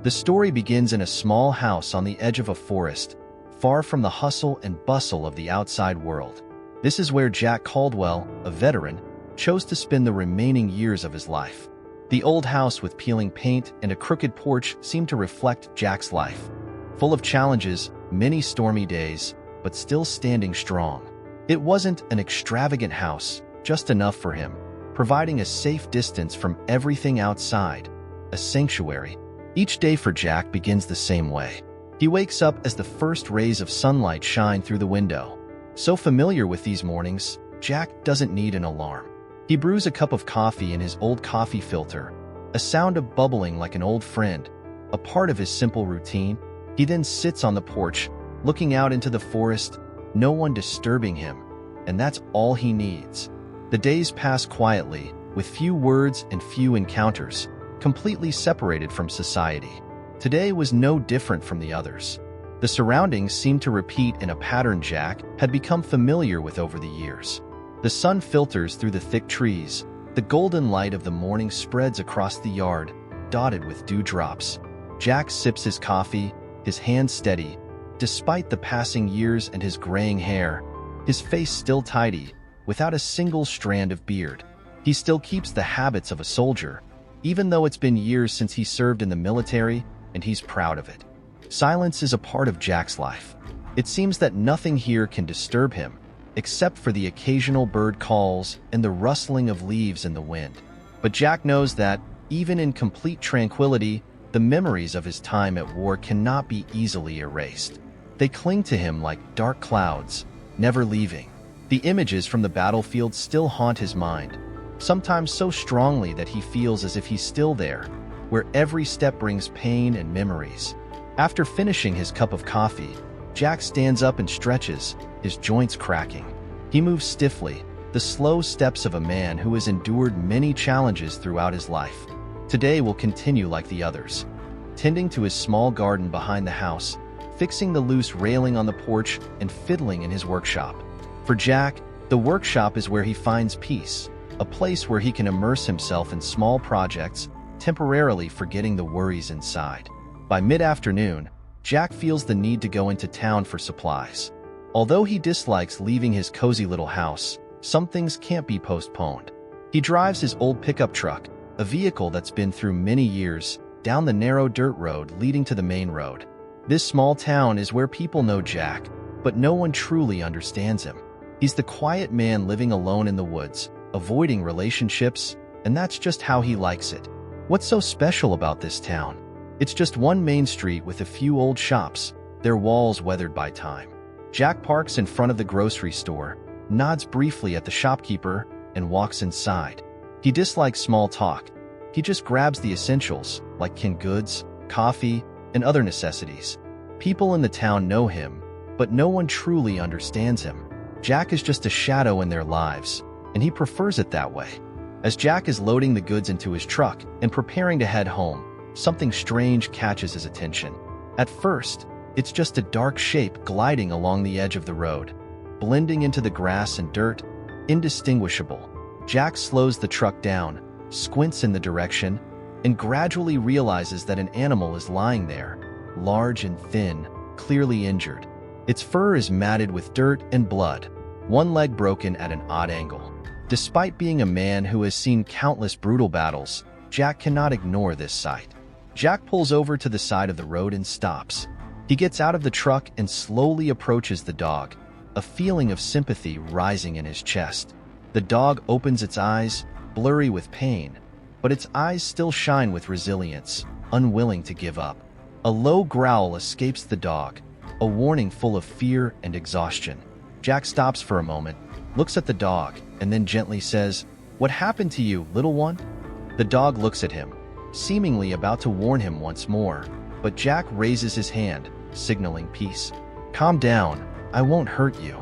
The story begins in a small house on the edge of a forest, far from the hustle and bustle of the outside world. This is where Jack Caldwell, a veteran, chose to spend the remaining years of his life. The old house with peeling paint and a crooked porch seemed to reflect Jack's life. Full of challenges, many stormy days, but still standing strong. It wasn't an extravagant house, just enough for him, providing a safe distance from everything outside, a sanctuary. Each day for Jack begins the same way. He wakes up as the first rays of sunlight shine through the window. So familiar with these mornings, Jack doesn't need an alarm. He brews a cup of coffee in his old coffee filter, a sound of bubbling like an old friend, a part of his simple routine. He then sits on the porch, looking out into the forest, no one disturbing him, and that's all he needs. The days pass quietly, with few words and few encounters, completely separated from society. Today was no different from the others. The surroundings seemed to repeat in a pattern Jack had become familiar with over the years. The sun filters through the thick trees. The golden light of the morning spreads across the yard, dotted with dewdrops. Jack sips his coffee, his hands steady. Despite the passing years and his graying hair, his face still tidy, without a single strand of beard. He still keeps the habits of a soldier, even though it's been years since he served in the military, and he's proud of it. Silence is a part of Jack's life. It seems that nothing here can disturb him, except for the occasional bird calls and the rustling of leaves in the wind. But Jack knows that, even in complete tranquility, the memories of his time at war cannot be easily erased. They cling to him like dark clouds, never leaving. The images from the battlefield still haunt his mind, sometimes so strongly that he feels as if he's still there, where every step brings pain and memories. After finishing his cup of coffee, Jack stands up and stretches, his joints cracking. He moves stiffly, the slow steps of a man who has endured many challenges throughout his life. Today will continue like the others, tending to his small garden behind the house, fixing the loose railing on the porch, and fiddling in his workshop. For Jack, the workshop is where he finds peace, a place where he can immerse himself in small projects, temporarily forgetting the worries inside. By mid-afternoon, Jack feels the need to go into town for supplies. Although he dislikes leaving his cozy little house, some things can't be postponed. He drives his old pickup truck, a vehicle that's been through many years, down the narrow dirt road leading to the main road. This small town is where people know Jack, but no one truly understands him. He's the quiet man living alone in the woods, avoiding relationships, and that's just how he likes it. What's so special about this town? It's just one main street with a few old shops, their walls weathered by time. Jack parks in front of the grocery store, nods briefly at the shopkeeper, and walks inside. He dislikes small talk. He just grabs the essentials, like canned goods, coffee, and other necessities. People in the town know him, but no one truly understands him. Jack is just a shadow in their lives, and he prefers it that way. As Jack is loading the goods into his truck and preparing to head home, something strange catches his attention. At first, it's just a dark shape gliding along the edge of the road, blending into the grass and dirt, indistinguishable. Jack slows the truck down, squints in the direction, and gradually realizes that an animal is lying there, large and thin, clearly injured. Its fur is matted with dirt and blood, one leg broken at an odd angle. Despite being a man who has seen countless brutal battles, Jack cannot ignore this sight. Jack pulls over to the side of the road and stops. He gets out of the truck and slowly approaches the dog, a feeling of sympathy rising in his chest. The dog opens its eyes, blurry with pain, but its eyes still shine with resilience, unwilling to give up. A low growl escapes the dog, a warning full of fear and exhaustion. Jack stops for a moment, looks at the dog, and then gently says, "What happened to you, little one?" The dog looks at him, seemingly about to warn him once more, but Jack raises his hand, signaling peace. "Calm down, I won't hurt you."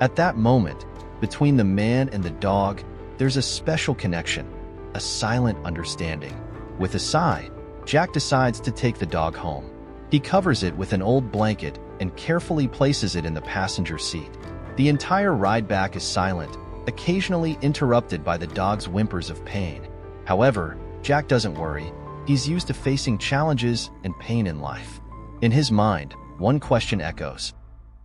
At that moment, between the man and the dog, there's a special connection, a silent understanding. With a sigh, Jack decides to take the dog home. He covers it with an old blanket and carefully places it in the passenger seat. The entire ride back is silent, occasionally interrupted by the dog's whimpers of pain. However, Jack doesn't worry. he's used to facing challenges and pain in life. In his mind, one question echoes.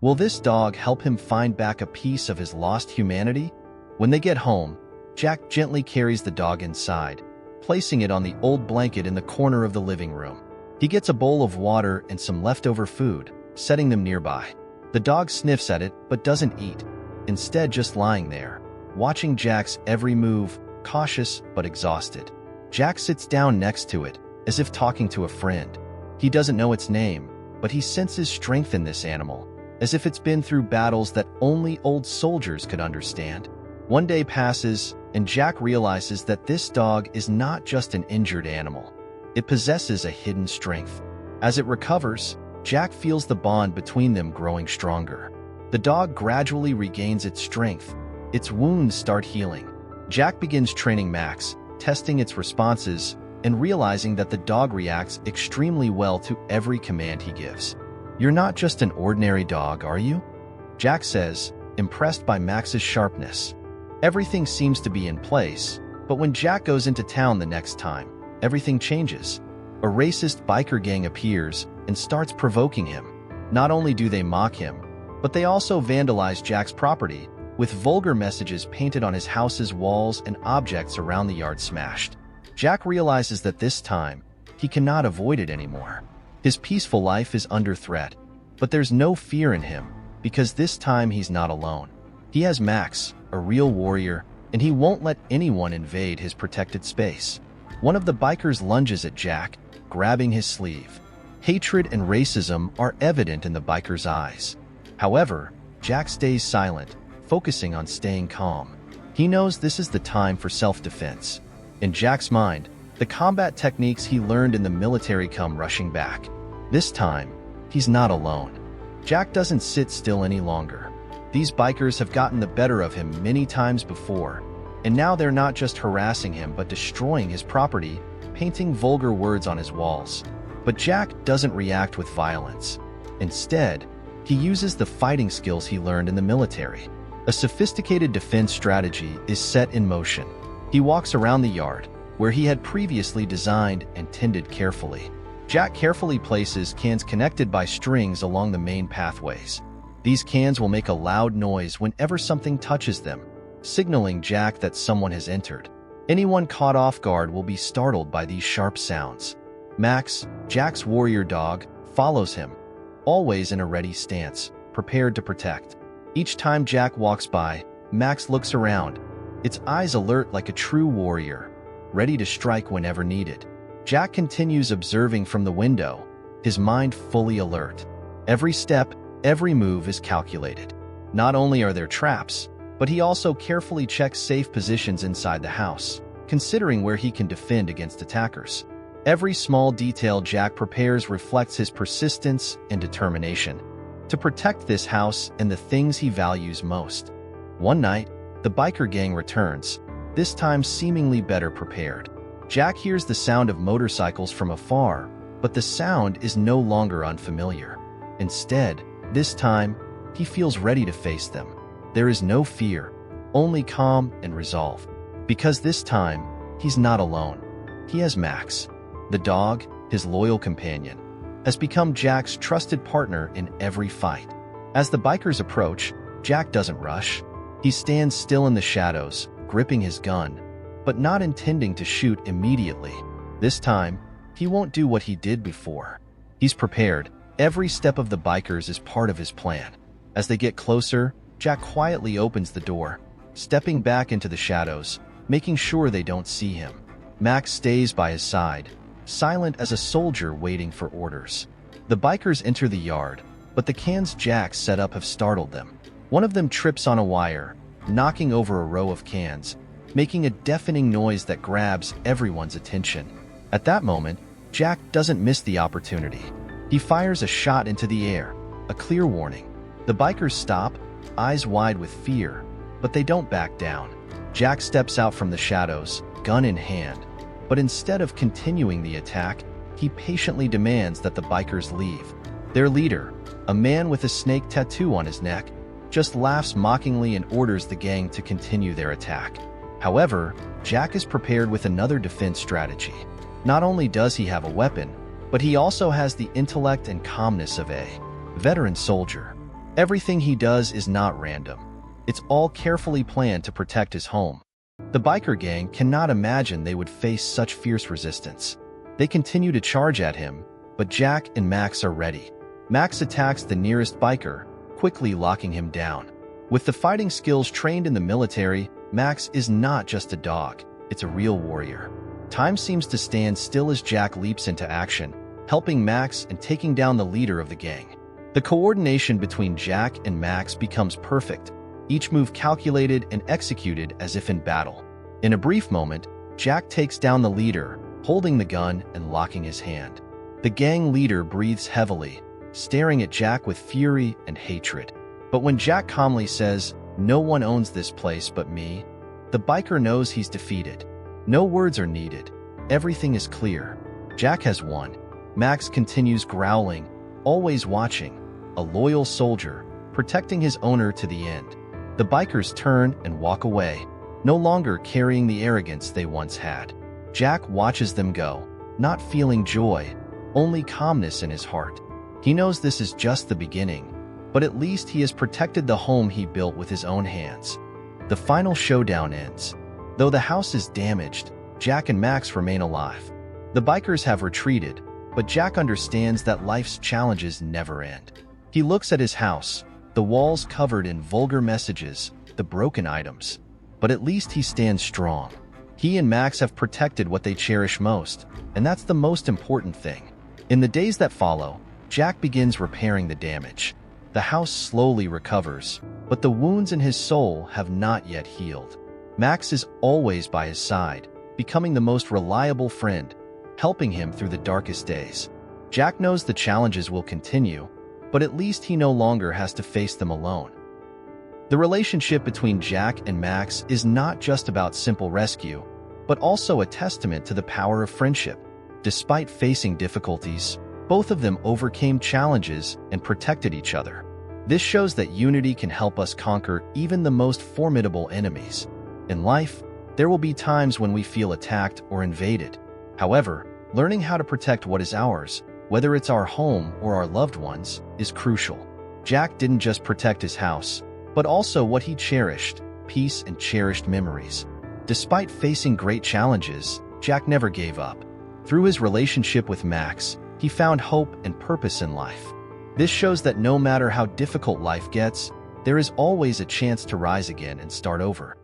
Will this dog help him find back a piece of his lost humanity? When they get home, Jack gently carries the dog inside, placing it on the old blanket in the corner of the living room. He gets a bowl of water and some leftover food, setting them nearby. The dog sniffs at it but doesn't eat, instead just lying there, watching Jack's every move, cautious but exhausted. Jack sits down next to it, as if talking to a friend. He doesn't know its name, but he senses strength in this animal, as if it's been through battles that only old soldiers could understand. One day passes, and Jack realizes that this dog is not just an injured animal. It possesses a hidden strength. As it recovers, Jack feels the bond between them growing stronger. The dog gradually regains its strength. Its wounds start healing. Jack begins training Max, testing its responses, and realizing that the dog reacts extremely well to every command he gives. "You're not just an ordinary dog, are you?" Jack says, impressed by Max's sharpness. Everything seems to be in place, but when Jack goes into town the next time, everything changes. A racist biker gang appears and starts provoking him. Not only do they mock him, but they also vandalize Jack's property, with vulgar messages painted on his house's walls and objects around the yard smashed. Jack realizes that this time, he cannot avoid it anymore. His peaceful life is under threat, but there's no fear in him, because this time he's not alone. He has Max, a real warrior, and he won't let anyone invade his protected space. One of the bikers lunges at Jack, grabbing his sleeve. Hatred and racism are evident in the biker's eyes. However, Jack stays silent, focusing on staying calm. He knows this is the time for self-defense. In Jack's mind, the combat techniques he learned in the military come rushing back. This time, he's not alone. Jack doesn't sit still any longer. These bikers have gotten the better of him many times before, and now they're not just harassing him but destroying his property, painting vulgar words on his walls. But Jack doesn't react with violence. Instead, he uses the fighting skills he learned in the military. A sophisticated defense strategy is set in motion. He walks around the yard, where he had previously designed and tended carefully. Jack carefully places cans connected by strings along the main pathways. These cans will make a loud noise whenever something touches them, signaling Jack that someone has entered. Anyone caught off guard will be startled by these sharp sounds. Max, Jack's warrior dog, follows him, always in a ready stance, prepared to protect. Each time Jack walks by, Max looks around, its eyes alert like a true warrior, ready to strike whenever needed. Jack continues observing from the window, his mind fully alert. Every step, every move is calculated. Not only are there traps, but he also carefully checks safe positions inside the house, considering where he can defend against attackers. Every small detail Jack prepares reflects his persistence and determination to protect this house and the things he values most. One night, the biker gang returns, this time seemingly better prepared. Jack hears the sound of motorcycles from afar, but the sound is no longer unfamiliar. Instead, this time, he feels ready to face them. There is no fear, only calm and resolve. Because this time, he's not alone. He has Max. The dog, his loyal companion, has become Jack's trusted partner in every fight. As the bikers approach, Jack doesn't rush. He stands still in the shadows, gripping his gun, but not intending to shoot immediately. This time, he won't do what he did before. He's prepared. Every step of the bikers is part of his plan. As they get closer, Jack quietly opens the door, stepping back into the shadows, making sure they don't see him. Max stays by his side, silent as a soldier waiting for orders. The bikers enter the yard, but the cans Jack set up have startled them. One of them trips on a wire, knocking over a row of cans, making a deafening noise that grabs everyone's attention. At that moment, Jack doesn't miss the opportunity. He fires a shot into the air, a clear warning. The bikers stop, eyes wide with fear, but they don't back down. Jack steps out from the shadows, gun in hand, but instead of continuing the attack, he patiently demands that the bikers leave. Their leader, a man with a snake tattoo on his neck, just laughs mockingly and orders the gang to continue their attack. However, Jack is prepared with another defense strategy. Not only does he have a weapon, but he also has the intellect and calmness of a veteran soldier. Everything he does is not random. It's all carefully planned to protect his home. The biker gang cannot imagine they would face such fierce resistance. They continue to charge at him, but Jack and Max are ready. Max attacks the nearest biker, quickly locking him down. With the fighting skills trained in the military, Max is not just a dog, it's a real warrior. Time seems to stand still as Jack leaps into action, helping Max and taking down the leader of the gang. The coordination between Jack and Max becomes perfect, each move calculated and executed as if in battle. In a brief moment, Jack takes down the leader, holding the gun and locking his hand. The gang leader breathes heavily, staring at Jack with fury and hatred. But when Jack calmly says, "No one owns this place but me," the biker knows he's defeated. No words are needed. Everything is clear. Jack has won. Max continues growling, always watching, a loyal soldier, protecting his owner to the end. The bikers turn and walk away, no longer carrying the arrogance they once had. Jack watches them go, not feeling joy, only calmness in his heart. He knows this is just the beginning, but at least he has protected the home he built with his own hands. The final showdown ends. Though the house is damaged, Jack and Max remain alive. The bikers have retreated, but Jack understands that life's challenges never end. He looks at his house, the walls covered in vulgar messages, the broken items. But at least he stands strong. He and Max have protected what they cherish most, and that's the most important thing. In the days that follow, Jack begins repairing the damage. The house slowly recovers, but the wounds in his soul have not yet healed. Max is always by his side, becoming the most reliable friend, helping him through the darkest days. Jack knows the challenges will continue, but at least he no longer has to face them alone. The relationship between Jack and Max is not just about simple rescue, but also a testament to the power of friendship. Despite facing difficulties, both of them overcame challenges and protected each other. This shows that unity can help us conquer even the most formidable enemies. In life, there will be times when we feel attacked or invaded. However, learning how to protect what is ours, whether it's our home or our loved ones, is crucial. Jack didn't just protect his house, but also what he cherished, peace and cherished memories. Despite facing great challenges, Jack never gave up. Through his relationship with Max, he found hope and purpose in life. This shows that no matter how difficult life gets, there is always a chance to rise again and start over.